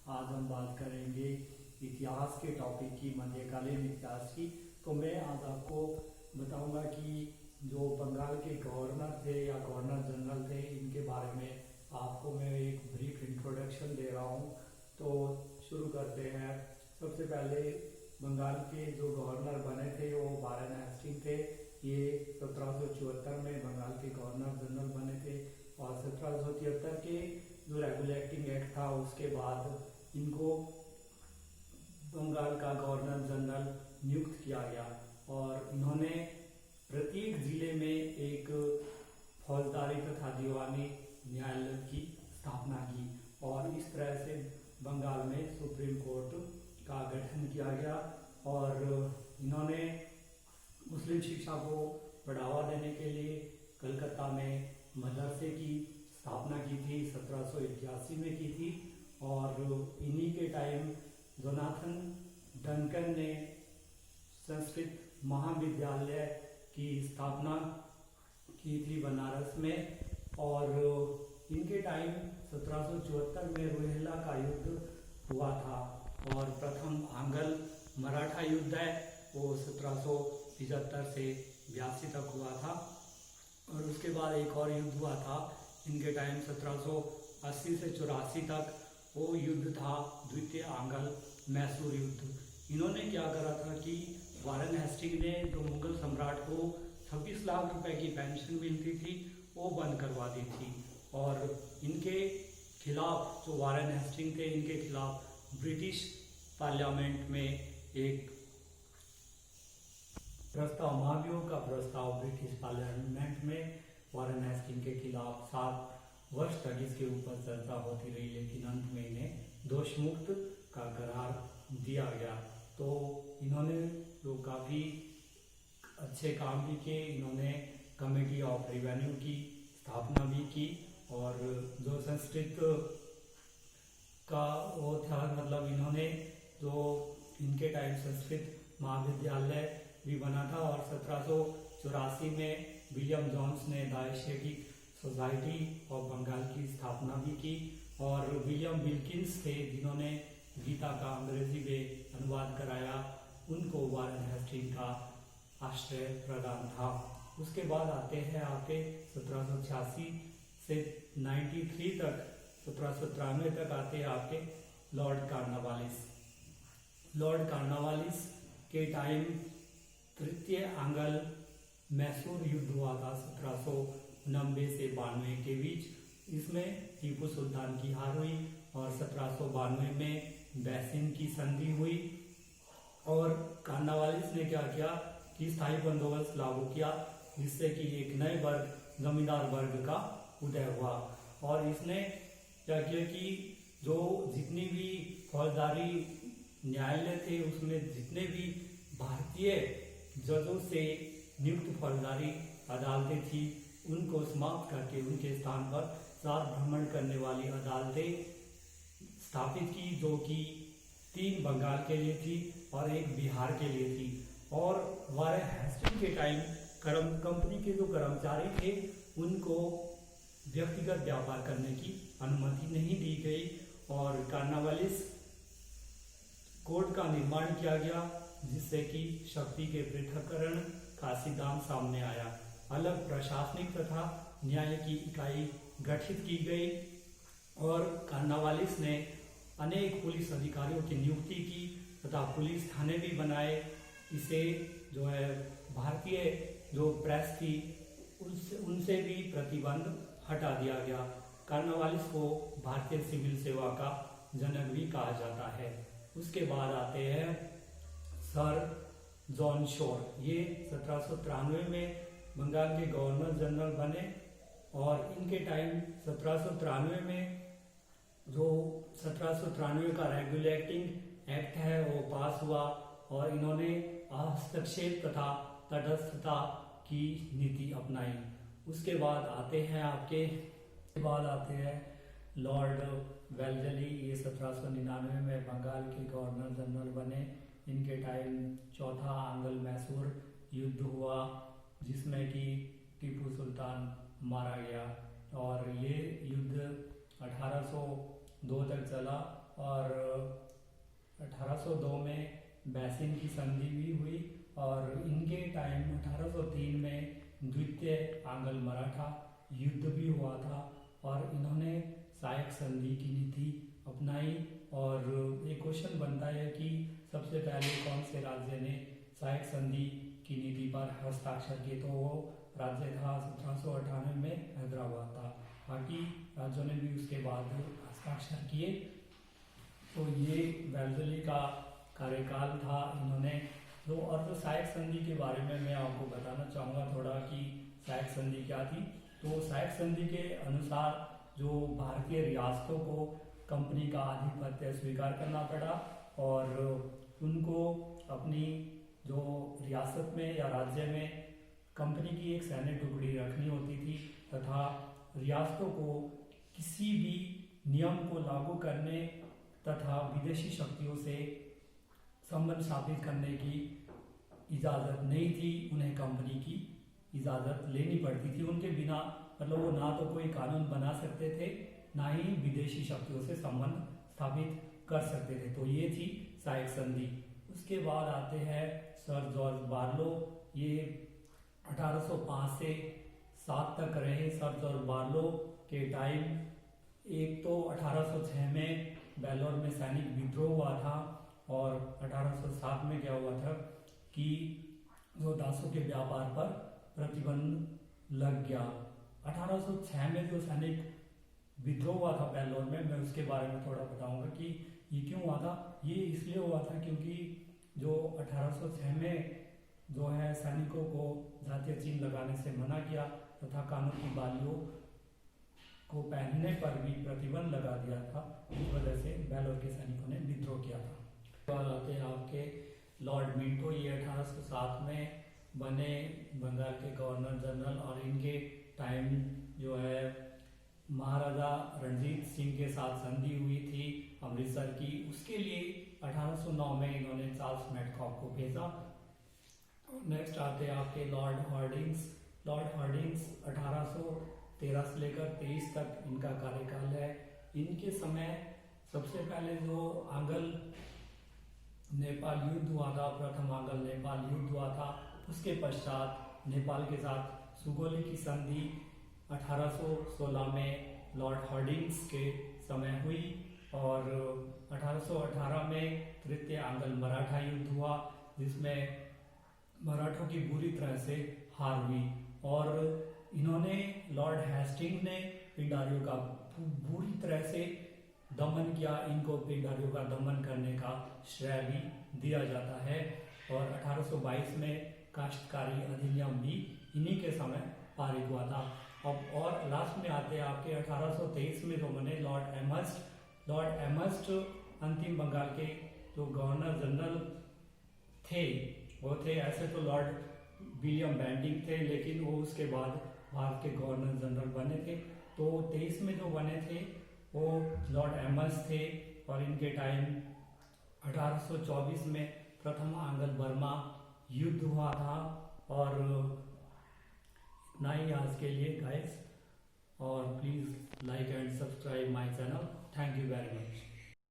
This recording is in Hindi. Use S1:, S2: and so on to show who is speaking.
S1: आज हम बात करेंगे इतिहास के टॉपिक की, मध्यकालीन इतिहास की। तो मैं आज आपको बताऊंगा कि जो बंगाल के गवर्नर थे या गवर्नर जनरल थे, इनके बारे में आपको मैं एक ब्रीफ इंट्रोडक्शन दे रहा हूँ। तो शुरू करते हैं। सबसे पहले बंगाल के जो गवर्नर बने थे वो वारेन हेस्टिंग थे। ये 1774 में बंगाल के गवर्नर जनरल बने थे और 1773 के जो रेगुलेटिंग एक्ट था उसके बाद इनको बंगाल का गवर्नर जनरल नियुक्त किया गया और इन्होंने प्रत्येक जिले में एक फौजदारी तथा दीवानी न्यायालय की स्थापना की और इस तरह से बंगाल में सुप्रीम कोर्ट का गठन किया गया। और इन्होंने मुस्लिम शिक्षा को बढ़ावा देने के लिए कलकत्ता में मदरसे की स्थापना की थी, 1781 में की थी। और इन्हीं के टाइम जोनाथन डंकन ने संस्कृत महाविद्यालय की स्थापना की थी बनारस में। और इनके टाइम 1774 में रोहिल्ला का युद्ध हुआ था और प्रथम आंग्ल मराठा युद्ध है वो 1775 से 82 तक हुआ था। और उसके बाद एक और युद्ध हुआ था इनके टाइम 1780 से 84 तक, वो युद्ध था द्वितीय आंग्ल मैसूर युद्ध। इन्होंने क्या करा था कि वारेन हेस्टिंग ने जो मुगल सम्राट को 26 लाख रुपए की पेंशन मिलती थी वो बंद करवा दी थी। और इनके खिलाफ जो वारेन हेस्टिंग थे, इनके खिलाफ ब्रिटिश पार्लियामेंट में एक प्रस्ताव, महाभियोग का प्रस्ताव ब्रिटिश पार्लियामेंट में वारेन हेस्टिंग के खिलाफ 7 वर्ष तक इसके ऊपर चर्चा होती रही, लेकिन अंत में इन्हें दोष मुक्त का करार दिया गया। तो इन्होंने जो काफ़ी अच्छे काम भी किए, इन्होंने कमेटी ऑफ रिवेन्यू की स्थापना भी की और जो संस्कृत का वो था, मतलब इन्होंने जो इनके टाइम संस्कृत महाविद्यालय भी बना था। और 1784 में विलियम जोन्स ने the Asiatic Society of Bengal की स्थापना भी की। और विलियम विल्किंस थे जिन्होंने गीता का अंग्रेजी में अनुवाद कराया, उनको वारेन हेस्टिंग का आश्रय प्रदान था। उसके बाद आते हैं आपके 1786 से 93 तक, 1793 तक आते हैं आपके लॉर्ड कॉर्नवालिस। लॉर्ड कॉर्नवालिस के टाइम तृतीय आंग्ल मैसूर युद्ध हुआ था 1790 से 92 के बीच। इसमें टीपू सुल्तान की हार हुई और 1792 में बैसिन की संधि हुई। और कॉर्नवालिस ने क्या किया कि स्थायी बंदोबस्त लागू किया, जिससे कि एक नए वर्ग, जमींदार वर्ग का उदय हुआ। और इसने क्या किया कि जो जितनी भी फौजदारी न्यायालय थे उसमें जितने भी भारतीय जजों से नियुक्त फौजदारी अदालतें थी उनको समाप्त करके उनके स्थान पर 4 भ्रमण करने वाली अदालतें स्थापित की, जो कि 3 बंगाल के लिए थी और 1 बिहार के लिए थी। और वारेन हेस्टिंग के टाइम कंपनी के जो कर्मचारी थे उनको व्यक्तिगत व्यापार करने की अनुमति नहीं दी गई। और कॉर्नवालिस कोड का निर्माण किया गया, जिससे कि शक्ति के पृथक्करण का सिद्धांत सामने आया। अलग प्रशासनिक तथा न्याय की इकाई गठित की गई और कॉर्नवालिस ने अनेक पुलिस अधिकारियों की नियुक्ति की तथा पुलिस थाने भी बनाए। इसे जो है भारतीय जो प्रेस थी उनसे भी प्रतिबंध हटा दिया गया। कॉर्नवालिस को भारतीय सिविल सेवा का जनक भी कहा जाता है। उसके बाद आते हैं सर जॉन शोर। ये 1793 में बंगाल के गवर्नर जनरल बने और इनके टाइम 1793 में जो 1793 का रेगुलेटिंग एक्ट है वो पास हुआ और इन्होंने हस्तक्षेप तथा तटस्थता की नीति अपनाई। उसके बाद आते हैं लॉर्ड वेल्लेसली। ये 1799 में बंगाल के गवर्नर जनरल बने। इनके टाइम चौथा आंग्ल मैसूर युद्ध हुआ, जिसमें कि टीपू सुल्तान मारा गया और ये युद्ध 1802 तक चला और 1802 में बैसिन की संधि भी हुई और इनके टाइम 1803 में द्वितीय आंग्ल मराठा युद्ध भी हुआ था और इन्होंने सहायक संधि की नीति अपनाई। और एक क्वेश्चन बनता है कि सबसे पहले कौन से राज्य ने सहायक संधि की नीति पर हस्ताक्षर किए, तो वो राज्य था 1798 में हैदराबाद था। बाकी राज्यों ने भी उसके बाद हस्ताक्षर किए। तो ये वेल्लेस्ली का कार्यकाल था। इन्होंने जो और जो सहायक संधि के बारे में मैं आपको बताना चाहूँगा थोड़ा कि सहायक संधि क्या थी। तो सहायक संधि के अनुसार जो भारतीय रियासतों को कंपनी का आधिपत्य स्वीकार करना पड़ा और उनको अपनी जो रियासत में या राज्य में कंपनी की एक सैन्य टुकड़ी रखनी होती थी तथा रियासतों को किसी भी नियम को लागू करने तथा विदेशी शक्तियों से संबंध स्थापित करने की इजाज़त नहीं थी। उन्हें कंपनी की इजाज़त लेनी पड़ती थी। उनके बिना मतलब वो ना तो कोई कानून बना सकते थे ना ही विदेशी शक्तियों से संबंध स्थापित कर सकते थे। तो ये थी सहायक संधि। उसके बाद आते हैं सर जॉर्ज बार्लो। ये 1805 से 7 तक रहे। सर जॉर्ज बार्लो के टाइम एक तो 1806 में बेलोर में सैनिक विद्रोह हुआ था और 1807 में क्या हुआ था कि जो दासों के व्यापार पर प्रतिबंध लग गया। 1806 में जो सैनिक विद्रोह हुआ था बेलोर में, मैं उसके बारे में थोड़ा बताऊंगा कि ये क्यों हुआ था। ये इसलिए हुआ था क्योंकि जो 1806 में जो है सैनिकों को जातीय चिन्ह लगाने से मना किया तथा कानून की बालियों को पहनने पर भी प्रतिबंध लगा दिया था। इस वजह से बेलोर के सैनिकों ने विद्रोह किया था। बाद आते हैं आपके लॉर्ड मिंटो। ये 1807 में बने बंगाल के गवर्नर जनरल और इनके टाइम जो है महाराजा रणजीत सिंह के साथ संधि हुई थी अमृतसर की। उसके लिए 1809 में इन्होंने चार्ल्स मेडकॉक को भेजा। नेक्स्ट आते हैं आपके लॉर्ड हॉर्डिंग्स। लॉर्ड हॉर्डिंग्स 1813 से लेकर 23 तक इनका कार्यकाल है। इनके समय सबसे पहले जो आंग्ल नेपाल युद्ध हुआ था, प्रथम आंग्ल नेपाल युद्ध हुआ था, उसके पश्चात नेपाल के साथ सुगौली की संधि 1816 में लॉर्ड हॉर्डिंग्स के समय हुई और 1818 में तृतीय आंग्ल मराठा युद्ध हुआ जिसमें मराठों की बुरी तरह से हार हुई और इन्होंने लॉर्ड हेस्टिंग ने पिंडारियों का बुरी तरह से दमन किया। इनको पिंडारियों का दमन करने का श्रेय भी दिया जाता है और 1822 में काश्तकारी अधिनियम भी इन्हीं के समय पारित हुआ था। अब और लास्ट में आते हैं आपके 1823 में जो बने लॉर्ड एमहर्स्ट। लॉर्ड एमहर्स्ट अंतिम बंगाल के जो गवर्नर जनरल थे वो थे, ऐसे तो लॉर्ड विलियम बेंटिंग थे लेकिन वो उसके बाद भारत के गवर्नर जनरल बने थे। तो 23 में जो बने थे वो लॉर्ड एमहर्स्ट थे और इनके टाइम 1824 में प्रथम आंग्ल बर्मा युद्ध हुआ था। और इतना ही आज के लिए गाइस, और please like and subscribe my channel. Thank you very much.